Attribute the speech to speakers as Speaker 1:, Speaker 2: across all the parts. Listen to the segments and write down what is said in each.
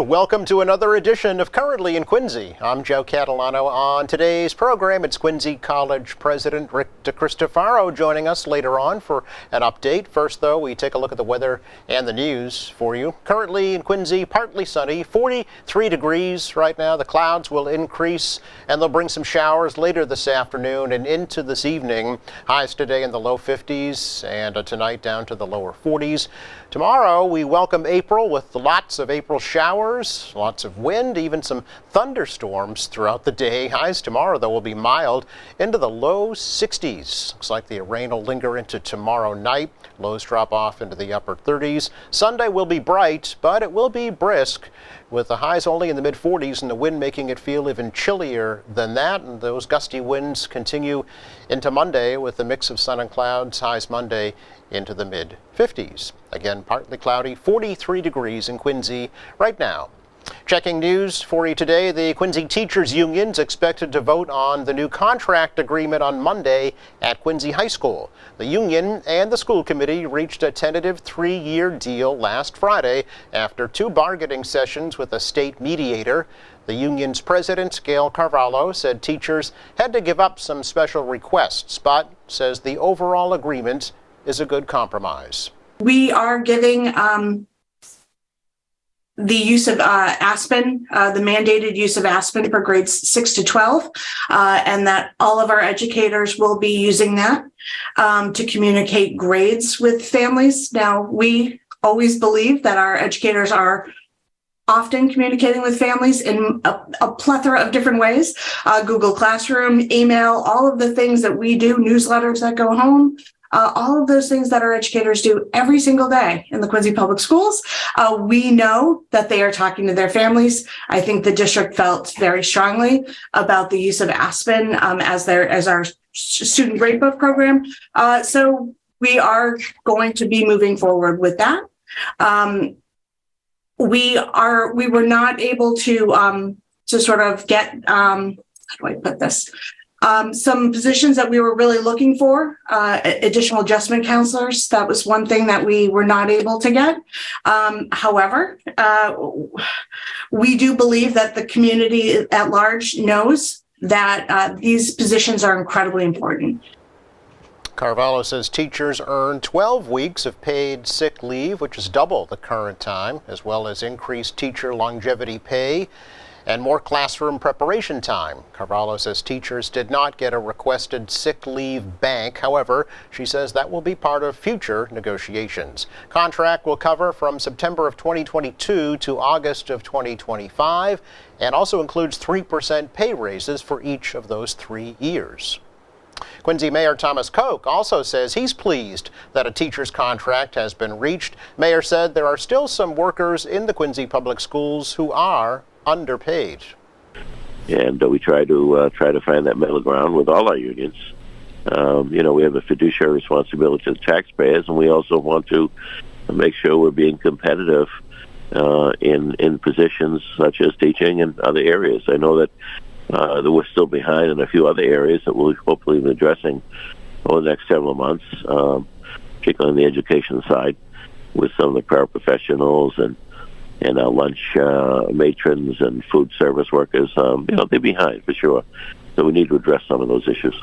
Speaker 1: Welcome to another edition of Currently in Quincy. I'm Joe Catalano. On today's program, it's Quincy College President Rick DeCristofaro joining us later on for an update. First, though, we take a look at the weather and the news for you. Currently in Quincy, partly sunny, 43 degrees right now. The clouds will increase and they'll bring some showers later this afternoon and into this evening. Highs today in the low 50s and tonight down to the lower 40s. Tomorrow, we welcome April with lots of April showers, lots of wind, even some thunderstorms throughout the day. Highs tomorrow, though, will be mild into the low 60s. Looks like the rain will linger into tomorrow night. Lows drop off into the upper 30s. Sunday will be bright, but it will be brisk, with the highs only in the mid-40s and the wind making it feel even chillier than that. And those gusty winds continue into Monday with a mix of sun and clouds. Highs Monday into the mid-50s. Again, partly cloudy, 43 degrees in Quincy right now. Checking news for you today, the Quincy Teachers Union is expected to vote on the new contract agreement on Monday at Quincy High School. The union and the school committee reached a tentative 3-year deal last Friday after 2 bargaining sessions with a state mediator. The union's president, Gail Carvalho, said teachers had to give up some special requests, but says the overall agreement is a good compromise.
Speaker 2: We are giving the use of Aspen, the mandated use of Aspen for grades 6 to 12, and that all of our educators will be using that to communicate grades with families. Now, we always believe that our educators are often communicating with families in a plethora of different ways. Google Classroom, email, all of the things that we do, newsletters that go home. All of those things that our educators do every single day in the Quincy Public Schools. We know that they are talking to their families. I think the district felt very strongly about the use of Aspen as our student gradebook program. So we are going to be moving forward with that. We were not able to sort of get, how do I put this? Some positions that we were really looking for, additional adjustment counselors. That was one thing that we were not able to get. However, we do believe that the community at large knows that these positions are incredibly important.
Speaker 1: Carvalho says teachers earn 12 weeks of paid sick leave, which is double the current time, as well as increased teacher longevity pay and more classroom preparation time. Carvalho says teachers did not get a requested sick leave bank. However, she says that will be part of future negotiations. Contract will cover from September of 2022 to August of 2025 and also includes 3% pay raises for each of those 3 years. Quincy Mayor Thomas Koch also says he's pleased that a teacher's contract has been reached. Mayor said there are still some workers in the Quincy Public Schools who are underpaid.
Speaker 3: And we try to find that middle ground with all our unions. We have a fiduciary responsibility to the taxpayers, and we also want to make sure we're being competitive in positions such as teaching and other areas. I know that we're still behind in a few other areas that we'll hopefully be addressing over the next several months, particularly on the education side, with some of the paraprofessionals and our lunch matrons and food service workers. They're behind for sure. So we need to address some of those issues.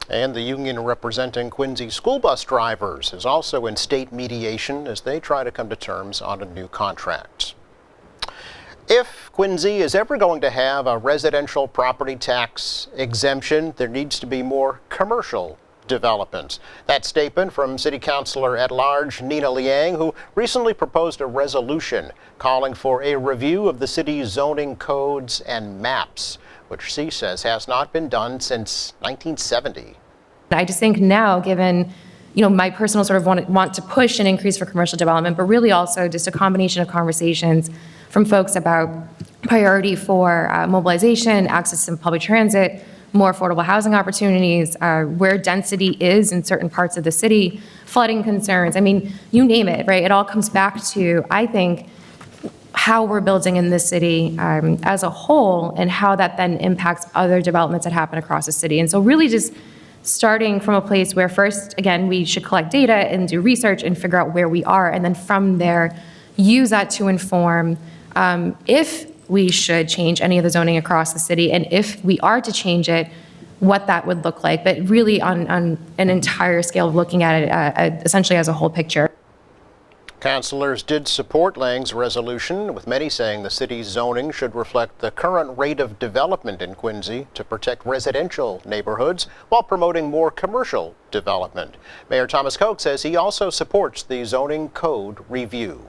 Speaker 1: And the union representing Quincy school bus drivers is also in state mediation as they try to come to terms on a new contract. If Quincy is ever going to have a residential property tax exemption, there needs to be more commercial development. That statement from City Councilor at Large Nina Liang, who recently proposed a resolution calling for a review of the city's zoning codes and maps, which she says has not been done since 1970.
Speaker 4: I just think now, given my personal sort of want to push an increase for commercial development, but really also just a combination of conversations from folks about priority for mobilization, access to public transit, more affordable housing opportunities, where density is in certain parts of the city, flooding concerns. I mean, you name it, right? It all comes back to, I think, how we're building in this city as a whole and how that then impacts other developments that happen across the city. And so really just starting from a place where first, again, we should collect data and do research and figure out where we are, and then from there, use that to inform if we should change any of the zoning across the city, and if we are to change it, what that would look like, but really on an entire scale of looking at it essentially as a whole picture.
Speaker 1: Councilors did support Lang's resolution, with many saying the city's zoning should reflect the current rate of development in Quincy to protect residential neighborhoods while promoting more commercial development. Mayor Thomas Koch says he also supports the zoning code review.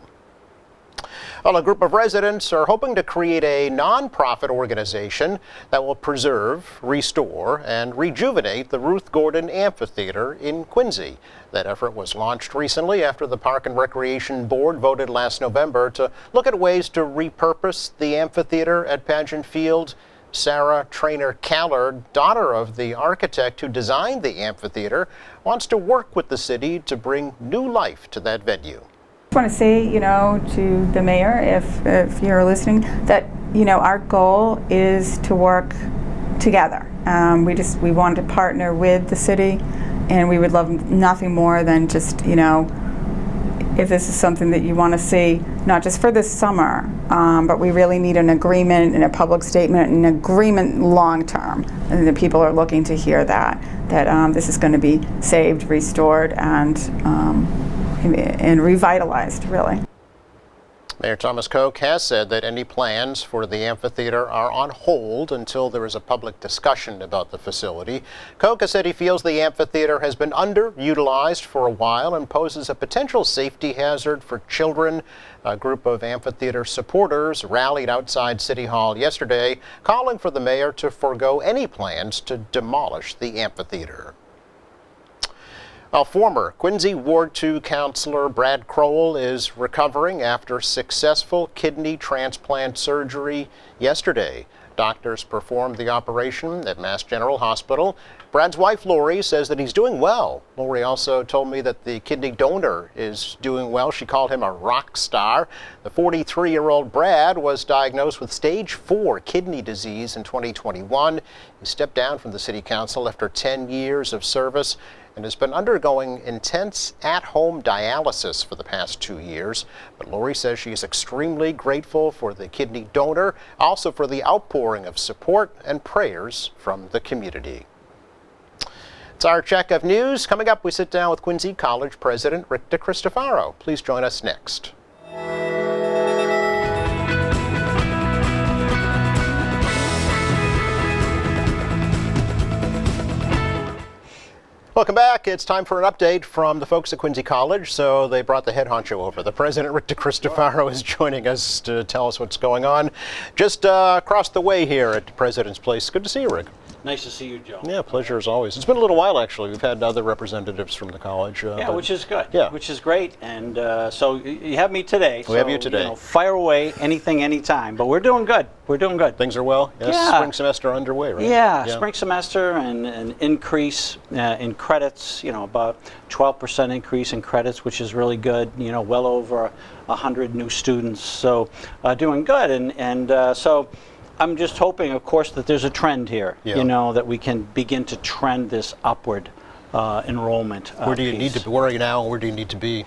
Speaker 1: Well, a group of residents are hoping to create a nonprofit organization that will preserve, restore, and rejuvenate the Ruth Gordon Amphitheater in Quincy. That effort was launched recently after the Park and Recreation Board voted last November to look at ways to repurpose the amphitheater at Pageant Field. Sarah Traynor-Callard, daughter of the architect who designed the amphitheater, wants to work with the city to bring new life to that venue.
Speaker 5: I want to say, to the mayor, if you're listening, that, our goal is to work together. We want to partner with the city, and we would love nothing more than just, if this is something that you want to see, not just for this summer, but we really need an agreement and a public statement, an agreement long term. And the people are looking to hear that this is going to be saved, restored, and revitalized, really.
Speaker 1: Mayor Thomas Koch has said that any plans for the amphitheater are on hold until there is a public discussion about the facility. Koch has said he feels the amphitheater has been underutilized for a while and poses a potential safety hazard for children. A group of amphitheater supporters rallied outside City Hall yesterday, calling for the mayor to forego any plans to demolish the amphitheater. Well, former Quincy Ward 2 Councilor Brad Crowell is recovering after successful kidney transplant surgery yesterday. Doctors performed the operation at Mass General Hospital. Brad's wife, Lori, says that he's doing well. Lori also told me that the kidney donor is doing well. She called him a rock star. The 43-year-old Brad was diagnosed with stage 4 kidney disease in 2021. He stepped down from the city council after 10 years of service and has been undergoing intense at-home dialysis for the past 2 years. But Lori says she is extremely grateful for the kidney donor, also for the outpouring of support and prayers from the community. It's our check of news. Coming up, we sit down with Quincy College President Rick DeCristofaro. Please join us next. Welcome back. It's time for an update from the folks at Quincy College. So they brought the head honcho over. The president, Rick DeCristofaro, is joining us to tell us what's going on just across the way here at President's Place. Good to see you, Rick.
Speaker 6: Nice to see you, Joe.
Speaker 1: Yeah, pleasure as always. It's been a little while, actually. We've had other representatives from the college.
Speaker 6: Which is good.
Speaker 1: Yeah.
Speaker 6: Which is great. And so you have me today.
Speaker 1: We have you today.
Speaker 6: Fire away, anything, anytime. But we're doing good. We're doing good.
Speaker 1: Things are well? Yes,
Speaker 6: Yeah.
Speaker 1: Spring semester underway, right?
Speaker 6: Yeah, spring semester and an increase in credits, about 12% increase in credits, which is really good, well over 100 new students. So doing good. And so I'm just hoping, of course, that there's a trend here, that we can begin to trend this upward enrollment.
Speaker 1: Where do you need to be? Where are you now? Where do you need to be?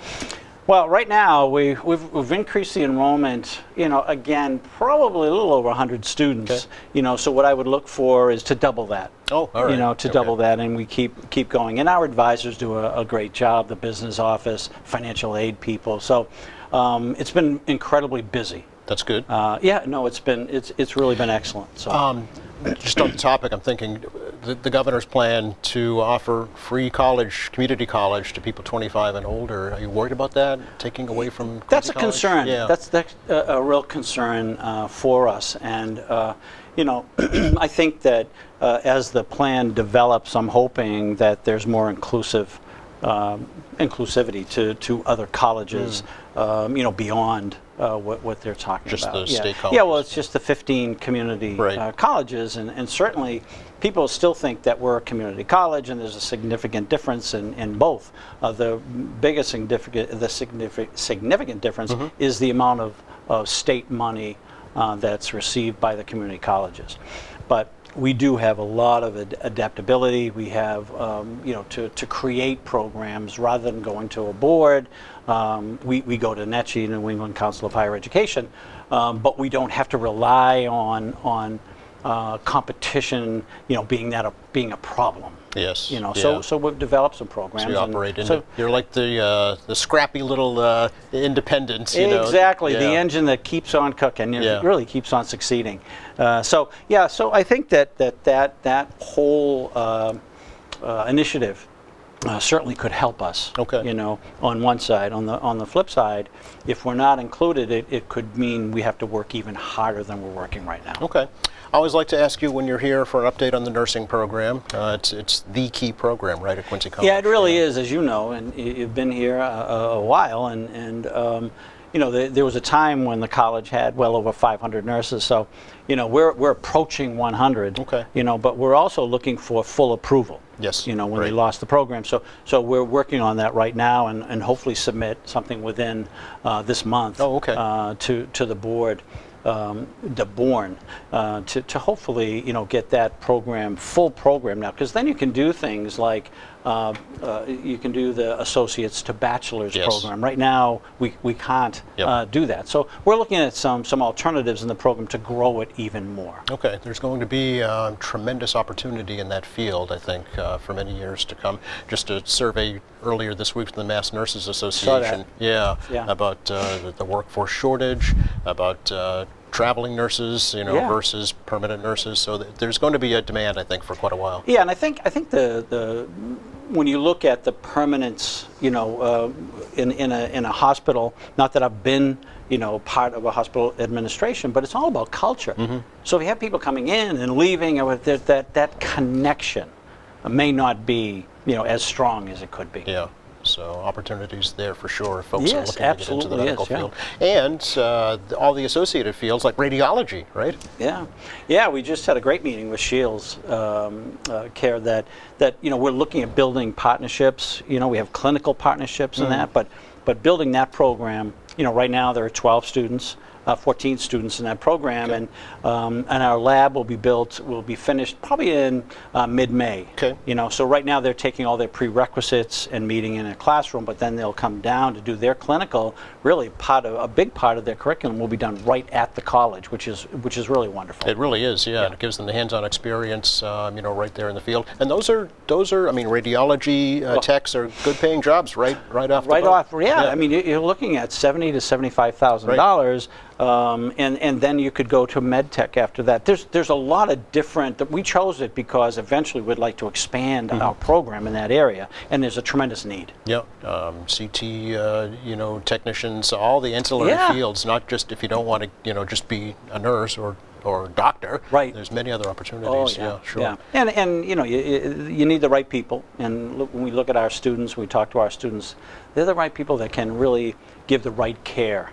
Speaker 6: Well, right now we've increased the enrollment. Again, probably a little over 100 students.
Speaker 1: Okay.
Speaker 6: So what I would look for is to double that.
Speaker 1: Oh, all right.
Speaker 6: Double that, and we keep going. And our advisors do a great job. The business office, financial aid people. So it's been incredibly busy.
Speaker 1: That's good.
Speaker 6: It's really been excellent. So.
Speaker 1: Just on the topic, I'm thinking the governor's plan to offer free college, community college to people 25 and older. Are you worried about that, taking away from
Speaker 6: That's a
Speaker 1: college?
Speaker 6: concern.
Speaker 1: Yeah.
Speaker 6: That's a real concern for us. And, I think that as the plan develops, I'm hoping that there's more inclusivity to other colleges, beyond what they're talking
Speaker 1: just
Speaker 6: about.
Speaker 1: Just the state colleges.
Speaker 6: Yeah, well, it's just the 15 community colleges, and certainly people still think that we're a community college, and there's a significant difference in both. The biggest significant difference is the amount of state money that's received by the community colleges. But we do have a lot of adaptability. We have, to create programs rather than going to a board. We go to NECHI, New England Council of Higher Education, but we don't have to rely on competition, being a problem.
Speaker 1: Yes.
Speaker 6: So we've developed some programs.
Speaker 1: So you operate
Speaker 6: so
Speaker 1: you're like the scrappy little independent.
Speaker 6: Exactly, the
Speaker 1: Yeah.
Speaker 6: engine that keeps on cooking. It
Speaker 1: Yeah.
Speaker 6: really keeps on succeeding. So I think that whole initiative certainly could help us.
Speaker 1: Okay.
Speaker 6: On one side. On the flip side, if we're not included, it could mean we have to work even harder than we're working right now.
Speaker 1: Okay. I always like to ask you when you're here for an update on the nursing program. It's the key program, right, at Quincy College?
Speaker 6: Yeah, it really is, as you know, and you've been here a while, and there was a time when the college had well over 500 nurses, so we're approaching 100.
Speaker 1: Okay.
Speaker 6: But we're also looking for full approval.
Speaker 1: Yes,
Speaker 6: When they
Speaker 1: right.
Speaker 6: lost the program, so we're working on that right now, and hopefully submit something within this month.
Speaker 1: Oh, okay.
Speaker 6: To the board. The Bourne, to hopefully get that program, full program now, because then you can do things like you can do the associates to bachelor's
Speaker 1: Yes.
Speaker 6: program. Right now we can't
Speaker 1: Yep.
Speaker 6: do that, so we're looking at some alternatives in the program to grow it even more.
Speaker 1: Okay, there's going to be tremendous opportunity in that field, I think, for many years to come. Just a survey earlier this week from the Mass Nurses Association,
Speaker 6: Yeah.
Speaker 1: about the workforce shortage, about traveling nurses,
Speaker 6: Yeah.
Speaker 1: versus permanent nurses. So there's going to be a demand, I think, for quite a while.
Speaker 6: Yeah, and I think the when you look at the permanence, in a hospital, not that I've been, part of a hospital administration, but it's all about culture. So if you have people coming in and leaving, that connection may not be, as strong as it could be.
Speaker 1: Yeah. So opportunities there for sure if folks are
Speaker 6: Yes,
Speaker 1: looking to get into the
Speaker 6: absolutely
Speaker 1: medical
Speaker 6: is, yeah.
Speaker 1: field. And all the associated fields like radiology, right?
Speaker 6: Yeah. We just had a great meeting with Shields Care that we're looking at building partnerships. We have clinical partnerships in that, but building that program. Right now there are 12 students. 14 students in that program,
Speaker 1: Okay.
Speaker 6: and our lab will be finished probably in mid-May.
Speaker 1: Okay.
Speaker 6: So right now they're taking all their prerequisites and meeting in a classroom, but then they'll come down to do their clinical. Really, a big part of their curriculum will be done right at the college, which is really wonderful.
Speaker 1: It really is, yeah. And it gives them the hands-on experience, right there in the field. And those are, radiology techs are good-paying jobs, right off the
Speaker 6: Right
Speaker 1: boat.
Speaker 6: off, yeah. I mean, you're looking at $70,000 to $75,000, and then you could go to med tech after that. There's a lot of different. We chose it because eventually we'd like to expand our program in that area, and there's a tremendous need.
Speaker 1: Yeah, CT, technicians, all the ancillary
Speaker 6: Yeah.
Speaker 1: fields. Not just if you don't want to, just be a nurse or doctor.
Speaker 6: Right.
Speaker 1: There's many other opportunities. Sure.
Speaker 6: Yeah. And you need the right people. And when we look at our students, we talk to our students. They're the right people that can really give the right care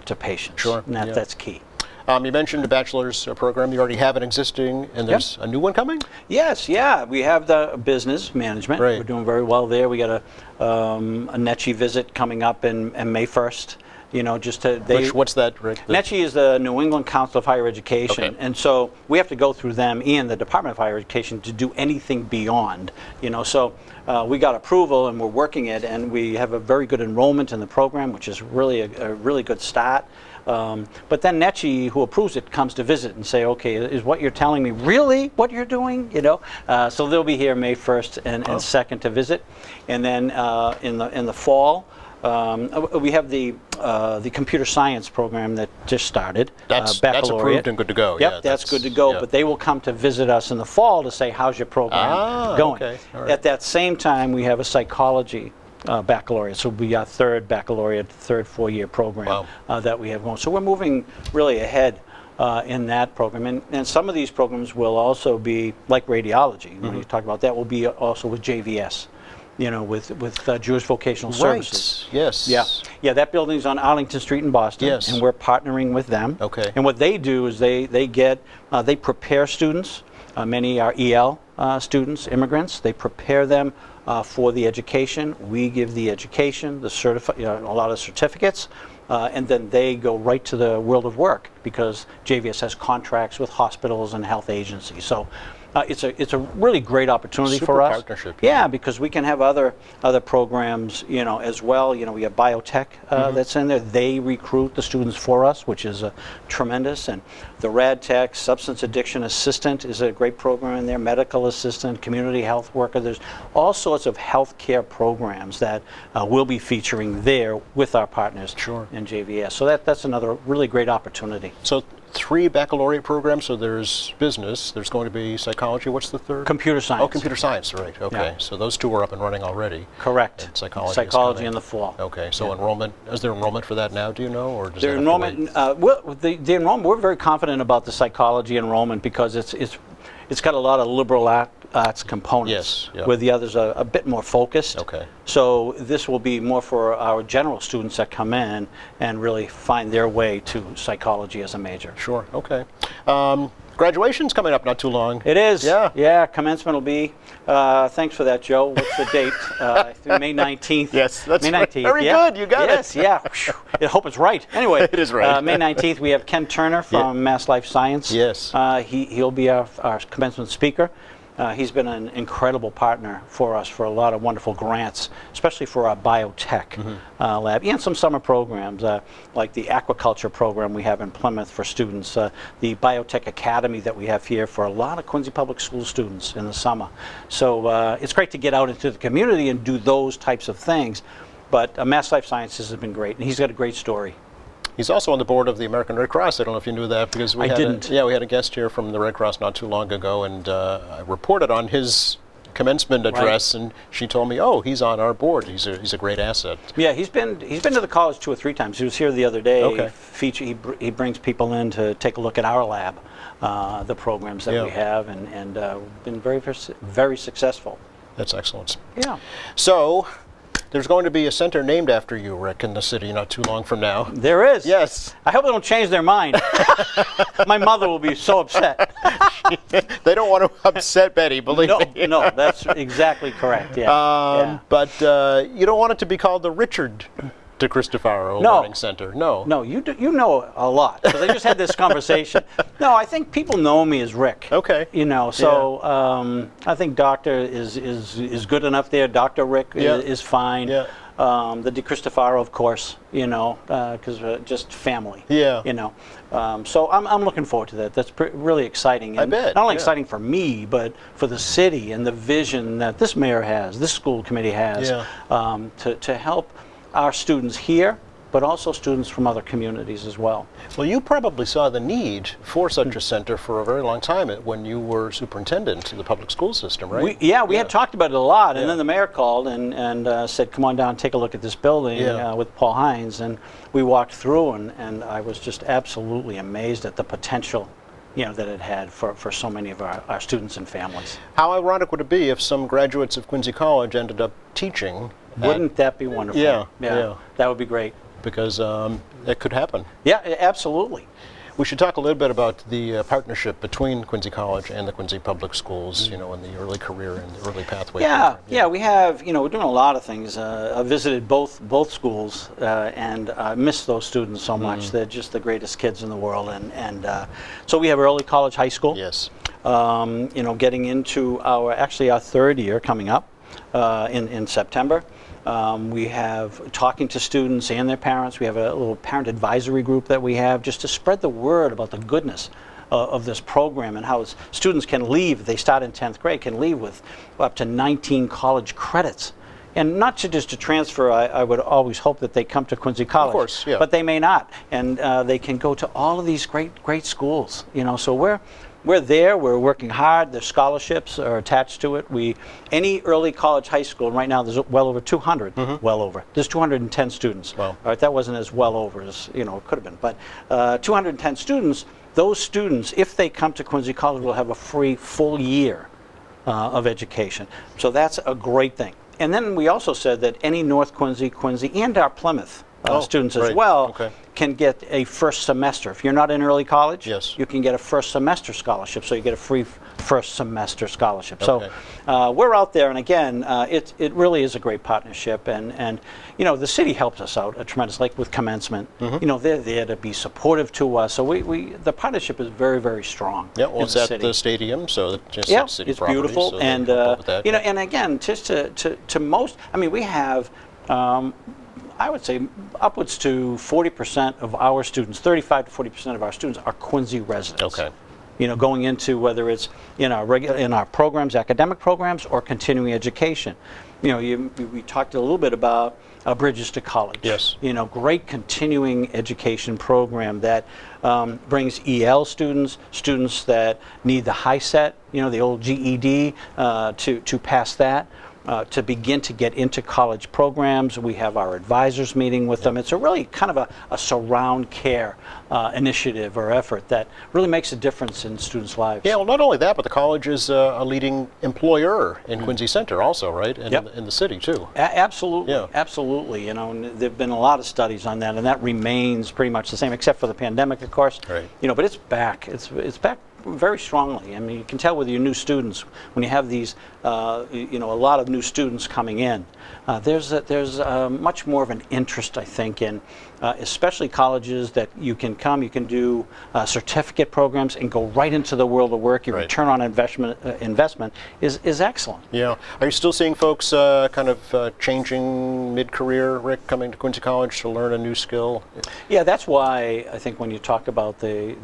Speaker 6: to patients.
Speaker 1: Sure,
Speaker 6: And
Speaker 1: yeah.
Speaker 6: that's key.
Speaker 1: You mentioned a bachelor's program. You already have an existing, and there's a new one coming?
Speaker 6: Yes, yeah. We have the business management.
Speaker 1: Right.
Speaker 6: We're doing very well there. We got a NECHI visit coming up in May 1st.
Speaker 1: What's that, Rick?
Speaker 6: NECHI is the New England Council of Higher Education,
Speaker 1: Okay.
Speaker 6: and so we have to go through them and the Department of Higher Education to do anything beyond. So we got approval and we're working it, and we have a very good enrollment in the program, which is really a really good start. But then NECHI, who approves it, comes to visit and say, okay, is what you're telling me really what you're doing? So they'll be here May 1st and 2nd to visit, and then in the fall. We have the computer science program that just started.
Speaker 1: That's
Speaker 6: baccalaureate.
Speaker 1: approved and good to go.
Speaker 6: Yep,
Speaker 1: Yeah,
Speaker 6: that's good to go.
Speaker 1: yeah.
Speaker 6: But they will come to visit us in the fall to say, how's your program going?
Speaker 1: Okay. All right.
Speaker 6: At that same time, we have a psychology baccalaureate. So we got third baccalaureate, third 4-year program that we have going. So we're moving really ahead in that program. And some of these programs will also be like radiology. When you talk about that, will be also with JVS. With Jewish Vocational Services.
Speaker 1: Right. Yes.
Speaker 6: Yeah. That building's on Arlington Street in Boston.
Speaker 1: Yes.
Speaker 6: And we're partnering with them.
Speaker 1: Okay.
Speaker 6: And what they do is they prepare students. Many are EL students, immigrants. They prepare them for the education. We give the education, a lot of certificates. And then they go right to the world of work because JVS has contracts with hospitals and health agencies. So It's a really great opportunity
Speaker 1: Super
Speaker 6: for us.
Speaker 1: partnership,
Speaker 6: Yeah, because we can have other programs, as well. We have biotech that's in there. They recruit the students for us, which is tremendous. And the RadTech substance addiction assistant is a great program in there. Medical assistant, community health worker. There's all sorts of healthcare programs that we'll be featuring there with our partners in JVS. So that's another really great opportunity.
Speaker 1: So 3 baccalaureate programs. So there's business, there's going to be psychology. What's the third?
Speaker 6: Computer science.
Speaker 1: Oh, computer science, right. Okay.
Speaker 6: Yeah.
Speaker 1: So those 2 are up and running already.
Speaker 6: Correct.
Speaker 1: And psychology is
Speaker 6: Psychology
Speaker 1: coming.
Speaker 6: in the fall.
Speaker 1: Okay. So enrollment, is there enrollment for that now, do you know? Or does
Speaker 6: The
Speaker 1: that have to
Speaker 6: enrollment,
Speaker 1: wait?
Speaker 6: the enrollment, we're very confident about the psychology enrollment because it's got a lot of liberal arts components.
Speaker 1: Yes, yeah.
Speaker 6: Where the others are a bit more focused.
Speaker 1: Okay.
Speaker 6: So this will be more for our general students that come in and really find their way to psychology as a major.
Speaker 1: Sure. Okay. Graduation's coming up not too long.
Speaker 6: It is.
Speaker 1: Yeah.
Speaker 6: Yeah, commencement will be, thanks for that, Joe. What's the date? I think May 19th.
Speaker 1: Yes, that's
Speaker 6: May
Speaker 1: right.
Speaker 6: 19th.
Speaker 1: Very
Speaker 6: yeah.
Speaker 1: good, you got it.
Speaker 6: Yes, yeah. I hope it's right. Anyway.
Speaker 1: It is right.
Speaker 6: May 19th, we have Ken Turner from Mass Life Science.
Speaker 1: Yes.
Speaker 6: He'll be our commencement speaker. He's been an incredible partner for us for a lot of wonderful grants, especially for our biotech lab and some summer programs like the aquaculture program we have in Plymouth for students, the biotech academy that we have here for a lot of Quincy Public School students in the summer. So it's great to get out into the community and do those types of things. But Mass Life Sciences has been great, and he's got a great story.
Speaker 1: He's also on the board of the American Red Cross. I don't know if you knew that because we we had a guest here from the Red Cross not too long ago, and I reported on his commencement address, and she told me, "Oh, he's on our board. He's a great asset."
Speaker 6: Yeah, he's been to the college 2 or 3 times. He was here the other day.
Speaker 1: Okay.
Speaker 6: He brings people in to take a look at our lab, the programs that we have, and been very successful.
Speaker 1: That's excellent.
Speaker 6: Yeah.
Speaker 1: So, there's going to be a center named after you, Rick, in the city not too long from now.
Speaker 6: There is.
Speaker 1: Yes.
Speaker 6: I hope they don't change their mind. My mother will be so upset.
Speaker 1: They don't want to upset Betty, believe me.
Speaker 6: No, that's exactly correct. Yeah.
Speaker 1: But you don't want it to be called the Richard DeCristofaro Learning Center. No.
Speaker 6: No, you know a lot because I just had this conversation. No, I think people know me as Rick.
Speaker 1: Okay.
Speaker 6: So I think Doctor is good enough there. Dr. Rick is fine.
Speaker 1: Yeah.
Speaker 6: The DeCristofaro, of course, because just family.
Speaker 1: Yeah.
Speaker 6: So I'm looking forward to that. That's really exciting. And
Speaker 1: I bet.
Speaker 6: Not only exciting for me, but for the city and the vision that this mayor has, this school committee has, to help our students here, but also students from other communities as well.
Speaker 1: Well, you probably saw the need for such a center for a very long time when you were superintendent of the public school system, right?
Speaker 6: We had talked about it a lot, and then the mayor called and said, come on down, take a look at this building with Paul Hines, and we walked through, and I was just absolutely amazed at the potential that it had for so many of our students and families.
Speaker 1: How ironic would it be if some graduates of Quincy College ended up teaching?
Speaker 6: Wouldn't that be wonderful?
Speaker 1: Yeah.
Speaker 6: That would be great.
Speaker 1: Because that could happen.
Speaker 6: Yeah, absolutely.
Speaker 1: We should talk a little bit about the partnership between Quincy College and the Quincy Public Schools, in the early career and the early pathway.
Speaker 6: Yeah, we have, we're doing a lot of things. I visited both schools and I miss those students so much. They're just the greatest kids in the world. And so we have early college, high school.
Speaker 1: Yes.
Speaker 6: Getting into our 3rd year coming up in September. We have talking to students and their parents. We have a little parent advisory group that we have just to spread the word about the goodness of this program and how students can leave, if they start in 10th grade, can leave with up to 19 college credits. And not just to transfer, I would always hope that they come to Quincy College.
Speaker 1: Of course, yeah.
Speaker 6: But they may not. And they can go to all of these great schools. So we're there, we're working hard, the scholarships are attached to it. Any early college, high school, right now there's well over 200, there's 210 students.
Speaker 1: Wow.
Speaker 6: All right, that wasn't as well over as, it could have been, but 210 students, those students, if they come to Quincy College, will have a free full year of education. So that's a great thing. And then we also said that any North Quincy, and our Plymouth students as
Speaker 1: right.
Speaker 6: well
Speaker 1: Okay.
Speaker 6: can get a first semester. If you're not in early college,
Speaker 1: Yes.
Speaker 6: you can get a first semester scholarship, so you get a free first semester scholarship.
Speaker 1: Okay.
Speaker 6: So we're out there, and again, it really is a great partnership, and you know, the city helps us out a tremendous, like with commencement. You know, they're there to be supportive to us, so the partnership is very, very strong.
Speaker 1: Yeah, well,
Speaker 6: in
Speaker 1: it's
Speaker 6: the
Speaker 1: at
Speaker 6: city.
Speaker 1: the stadium, so it's just
Speaker 6: Yeah,
Speaker 1: city
Speaker 6: it's
Speaker 1: property,
Speaker 6: beautiful,
Speaker 1: so they
Speaker 6: and
Speaker 1: help out with that,
Speaker 6: you know,
Speaker 1: yeah.
Speaker 6: and again, just to most, I mean, we have, I would say, upwards to 40% of our students, 35 to 40% of our students are Quincy residents.
Speaker 1: Okay.
Speaker 6: You know, going into whether it's in our programs, academic programs, or continuing education. You know, we talked a little bit about Bridges to College.
Speaker 1: Yes.
Speaker 6: You know, great continuing education program that brings EL students, students that need the high set, you know, the old GED, to pass that. To begin to get into college programs. We have our advisors meeting with them. It's a really kind of a surround care initiative or effort that really makes a difference in students' lives.
Speaker 1: Yeah, well, not only that, but the college is a leading employer in Quincy Center also, right? And
Speaker 6: Yep.
Speaker 1: in the city, too.
Speaker 6: Absolutely,
Speaker 1: Yeah.
Speaker 6: absolutely. You know, and there've been a lot of studies on that, and that remains pretty much the same, except for the pandemic, of course.
Speaker 1: Right.
Speaker 6: You know, but it's back. It's back very strongly. I mean, you can tell with your new students when you have these, you know, a lot of new students coming in. There's much more of an interest, I think, in especially colleges that you can come, you can do certificate programs and go right into the world of work. Your
Speaker 1: Right.
Speaker 6: return on investment is excellent.
Speaker 1: Yeah. Are you still seeing folks kind of changing mid-career, Rick, coming to Quincy College to learn a new skill?
Speaker 6: Yeah, that's why I think when you talk about the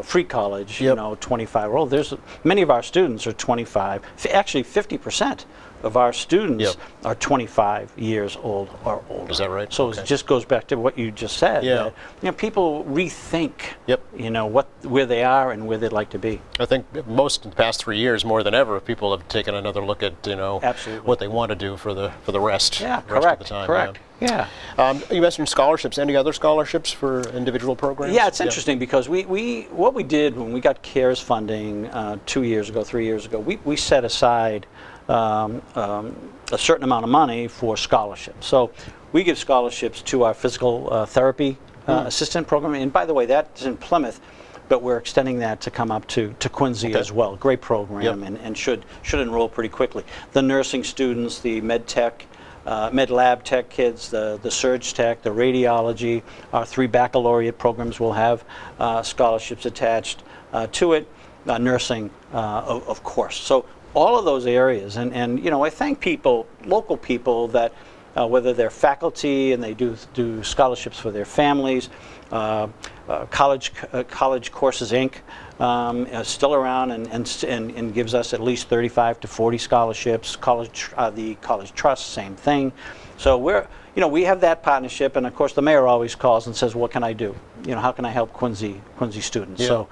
Speaker 6: free college, you
Speaker 1: Yep.
Speaker 6: know, 25 or older, there's many of our students are 25. Actually, 50% of our students
Speaker 1: Yep.
Speaker 6: are 25 years old or older.
Speaker 1: Is that right?
Speaker 6: So
Speaker 1: Okay.
Speaker 6: it just goes back to what you just said.
Speaker 1: Yeah.
Speaker 6: that, you know, people rethink.
Speaker 1: Yep.
Speaker 6: You know where they are and where they'd like to be.
Speaker 1: I think most in the past 3 years, more than ever, people have taken another look at, you know,
Speaker 6: Absolutely.
Speaker 1: what they want to do for the rest.
Speaker 6: Yeah,
Speaker 1: rest
Speaker 6: correct.
Speaker 1: Of the time,
Speaker 6: correct. Yeah.
Speaker 1: Yeah. You mentioned scholarships. Any other scholarships for individual programs?
Speaker 6: Yeah, it's interesting because what we did when we got CARES funding 3 years ago, we set aside a certain amount of money for scholarships. So we give scholarships to our physical therapy assistant program. And by the way, that's in Plymouth, but we're extending that to come up to Quincy
Speaker 1: Okay.
Speaker 6: as well. Great program,
Speaker 1: Yep.
Speaker 6: and should enroll pretty quickly. The nursing students, the med tech, med lab tech kids, the surge tech, the radiology, our 3 baccalaureate programs will have scholarships attached to it. Nursing, of course. So all of those areas, and you know, I thank people, local people that whether they're faculty and they do scholarships for their families. College Courses Inc. Is still around and gives us at least 35 to 40 scholarships. The College Trust, same thing. So we have that partnership, and of course the mayor always calls and says, "What can I do? You know, how can I help Quincy students?"
Speaker 1: Yeah.
Speaker 6: So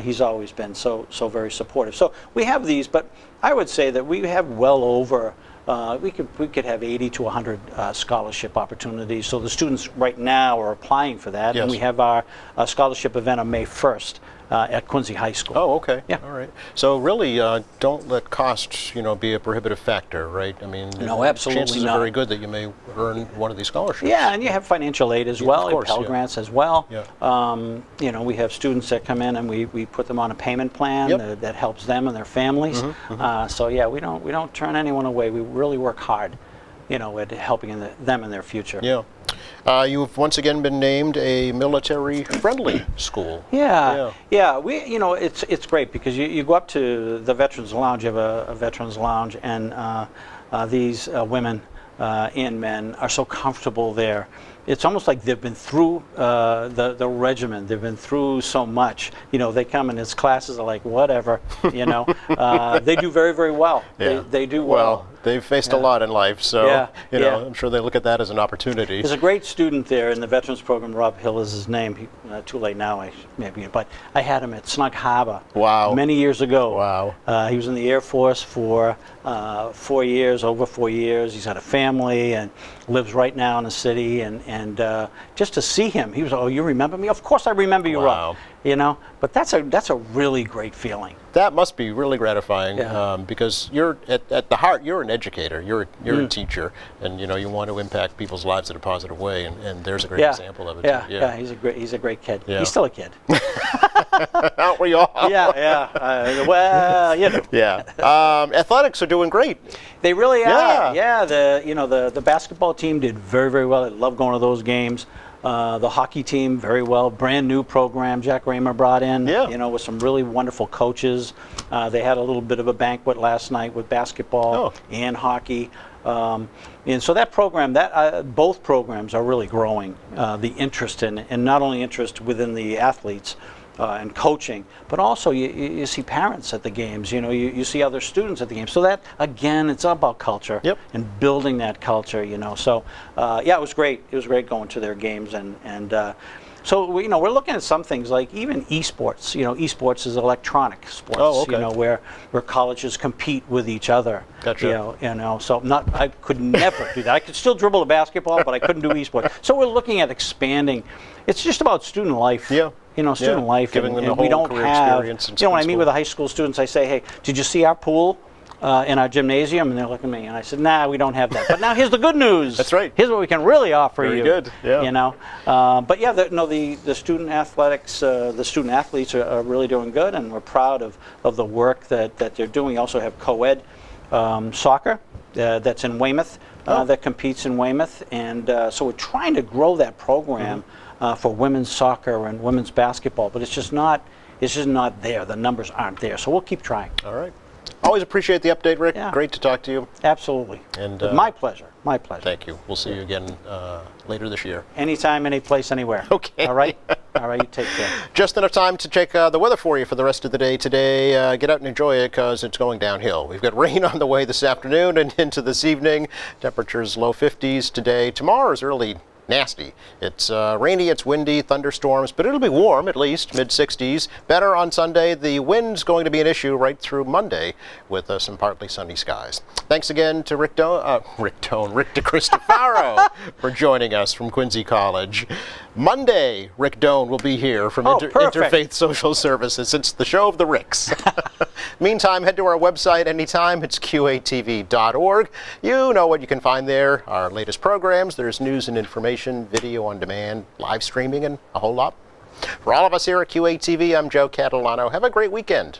Speaker 6: he's always been so very supportive. So we have these, but I would say that we have well over. We could have 80 to 100 scholarship opportunities. So the students right now are applying for that,
Speaker 1: Yes.
Speaker 6: and we have our scholarship event on May 1st at Quincy High School.
Speaker 1: Oh, okay.
Speaker 6: Yeah.
Speaker 1: All right. So really, don't let cost, be a prohibitive factor, right? I mean,
Speaker 6: No, absolutely
Speaker 1: chances
Speaker 6: not.
Speaker 1: are very good that you may earn one of these scholarships.
Speaker 6: Yeah, and you have financial aid as well,
Speaker 1: of course,
Speaker 6: and Pell
Speaker 1: yeah.
Speaker 6: Grants as well.
Speaker 1: Yeah.
Speaker 6: We have students that come in and we put them on a payment plan
Speaker 1: Yep.
Speaker 6: that helps them and their families. So yeah, we don't turn anyone away. We really work hard, at helping them in their future.
Speaker 1: Yeah. You've once again been named a military-friendly school.
Speaker 6: Yeah. It's great because you go up to the Veterans Lounge. You have a Veterans Lounge, and these women and men are so comfortable there. It's almost like they've been through the regiment. They've been through so much. They come and his classes are like whatever. They do very, very well.
Speaker 1: Yeah.
Speaker 6: They do
Speaker 1: Well,
Speaker 6: well.
Speaker 1: they've faced a lot in life, so
Speaker 6: Yeah.
Speaker 1: I'm sure they look at that as an opportunity.
Speaker 6: There's a great student there in the Veterans Program. Rob Hill is his name. Too late now, but I had him at Snug Harbor.
Speaker 1: Wow.
Speaker 6: Many years ago.
Speaker 1: Wow.
Speaker 6: He was in the Air Force for 4 years, over 4 years. He's had a family and lives right now in the city, and and just to see him, he was, oh, you remember me? Of course I remember you,
Speaker 1: Wow.
Speaker 6: Rob. But that's a really great feeling.
Speaker 1: That must be really gratifying
Speaker 6: Yeah.
Speaker 1: because you're at the heart. You're an educator. You're a teacher, and you want to impact people's lives in a positive way. And there's a great example of it.
Speaker 6: Yeah,
Speaker 1: too.
Speaker 6: yeah, he's a great kid.
Speaker 1: Yeah.
Speaker 6: He's still a kid.
Speaker 1: Aren't we all?
Speaker 6: Yeah. Well,
Speaker 1: Yeah. Athletics are doing great.
Speaker 6: They really are.
Speaker 1: Yeah.
Speaker 6: The basketball team did very, very well. I love going to those games. The hockey team, very well. Brand new program Jack Raymer brought in,
Speaker 1: Yeah.
Speaker 6: with some really wonderful coaches. They had a little bit of a banquet last night with basketball and hockey. And so that program, both programs are really growing the interest in, and not only interest within the athletes, and coaching, but also you see parents at the games. You see other students at the games. So that again, it's all about culture and building that culture. So it was great. It was great going to their games, and so we're looking at some things like even esports. Esports is electronic sports.
Speaker 1: Oh, okay.
Speaker 6: Where colleges compete with each other.
Speaker 1: Gotcha.
Speaker 6: So I could never do that. I could still dribble a basketball, but I couldn't do esports. So we're looking at expanding. It's just about student life.
Speaker 1: Yeah.
Speaker 6: Student life,
Speaker 1: Giving them the
Speaker 6: and we
Speaker 1: whole
Speaker 6: don't
Speaker 1: career
Speaker 6: have.
Speaker 1: experience in
Speaker 6: When I meet
Speaker 1: school.
Speaker 6: with the high school students, I say, "Hey, did you see our pool in our gymnasium?" And they look at me, and I said, "Nah, we don't have that." But now here's the good news.
Speaker 1: That's right.
Speaker 6: Here's what we can really offer
Speaker 1: Very
Speaker 6: you.
Speaker 1: good, yeah.
Speaker 6: But yeah, the student athletics, the student athletes are really doing good, and we're proud of the work that they're doing. We also have co-ed soccer that's in Weymouth that competes in Weymouth, and so we're trying to grow that program. For women's soccer and women's basketball, but it's just not there. The numbers aren't there, so we'll keep trying.
Speaker 1: All right. Always appreciate the update, Rick.
Speaker 6: Yeah.
Speaker 1: Great to talk to you.
Speaker 6: Absolutely.
Speaker 1: And,
Speaker 6: my pleasure. My pleasure.
Speaker 1: Thank you. We'll see you again later this year.
Speaker 6: Anytime, any place, anywhere.
Speaker 1: Okay.
Speaker 6: All right. All right. You take care.
Speaker 1: Just enough time to check the weather for you for the rest of the day today. Get out and enjoy it because it's going downhill. We've got rain on the way this afternoon and into this evening. Temperatures low 50s today. Tomorrow is early. Nasty. It's rainy, it's windy, thunderstorms, but it'll be warm at least, mid-60s. Better on Sunday. The wind's going to be an issue right through Monday with some partly sunny skies. Thanks again to Rick DeCristofaro for joining us from Quincy College. Monday, Rick Doan will be here from Interfaith Social Services. It's the show of the Ricks. Meantime, head to our website anytime. It's qatv.org. You know what you can find there. Our latest programs. There's news and information, video on demand, live streaming, and a whole lot. For all of us here at QATV, I'm Joe Catalano. Have a great weekend.